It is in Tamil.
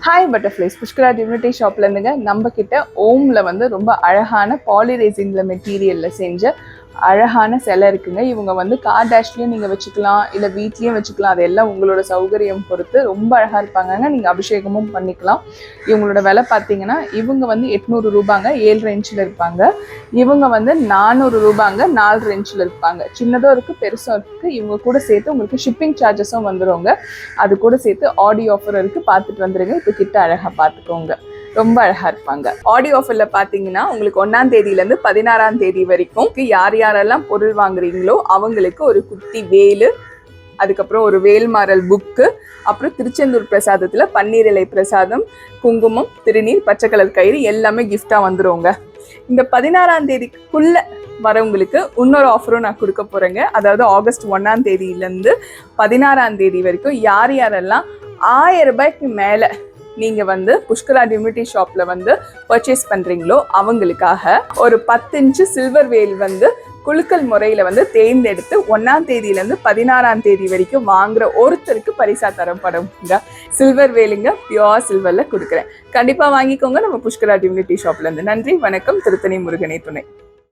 ஹாய் பட்டர்ஃப்ளைஸ், புஷ்கரா டிவினிட்டி ஷாப்ல இருந்துங்க. நம்ம கிட்ட ஓம்ல வந்து ரொம்ப அழகான பாலிரெசின்ல மெட்டீரியல்ல செஞ்ச அழகான சிலை இருக்குங்க. இவங்க வந்து கார் டேஷ்லயும் நீங்க வச்சுக்கலாம், இல்லை வீட்லயும் வச்சுக்கலாம். அதெல்லாம் உங்களோட சௌகரியம் பொறுத்து ரொம்ப அழகா இருப்பாங்க. நீங்க அபிஷேகமும் பண்ணிக்கலாம். இவங்களோட விலை பார்த்தீங்கன்னா இவங்க வந்து 800 ரூபாங்க, 7 இன்ச்சில் இருப்பாங்க. இவங்க வந்து 400 ரூபாங்க, 4 இன்ச்சில் இருப்பாங்க. சின்னதும் இருக்கு, பெருசும் இருக்கு. இவங்க கூட சேர்த்து உங்களுக்கு ஷிப்பிங் சார்ஜஸும் வந்துடுங்க. அது கூட சேர்த்து ஆடியோ ஆஃபர் இருக்கு, பார்த்துட்டு வந்துருங்க. இப்போ கிட்ட அழகா பார்த்துக்கோங்க, ரொம்ப அழகா இருப்பாங்க. ஆடியோ ஆஃபர்ல பாத்தீங்கன்னா உங்களுக்கு 1ஆம் தேதியிலேருந்து 16ஆம் தேதி வரைக்கும் யார் யாரெல்லாம் பொருள் வாங்குறீங்களோ அவங்களுக்கு ஒரு குட்டி வேலு, அதுக்கப்புறம் ஒரு வேல்மாறல் புக்கு, அப்புறம் திருச்செந்தூர் பிரசாதத்துல பன்னீர் இலை பிரசாதம், குங்குமம், திருநீர், பச்சை கலர் கயிறு எல்லாமே கிஃப்டா வந்துருங்க. இந்த 16ஆம் தேதிக்குள்ள வரவங்களுக்கு இன்னொரு ஆஃபரும் நான் கொடுக்க போறேங்க. அதாவது ஆகஸ்ட் 1ஆம் தேதியிலேருந்து 16ஆம் தேதி வரைக்கும் யார் யாரெல்லாம் 1000 ரூபாய்க்கு மேல நீங்க வந்து புஷ்கரா டிவினிட்டி ஷாப்ல வந்து பர்ச்சேஸ் பண்றீங்களோ அவங்களுக்காக ஒரு 10 இன்ச்சு சில்வர் வேல் வந்து குலுக்கல் முறையில வந்து தேர்ந்தெடுத்து 1ஆம் தேதியிலேருந்து 16ஆம் தேதி வரைக்கும் வாங்குற ஒருத்தருக்கு பரிசா தரப்படுங்க. சில்வர் வேலுங்க, பியோர் சில்வர்ல கொடுக்குறேன். கண்டிப்பா வாங்கிக்கோங்க நம்ம புஷ்கரா டிவினிட்டி ஷாப்ல இருந்து. நன்றி, வணக்கம். திருத்தணி முருகனே துணை.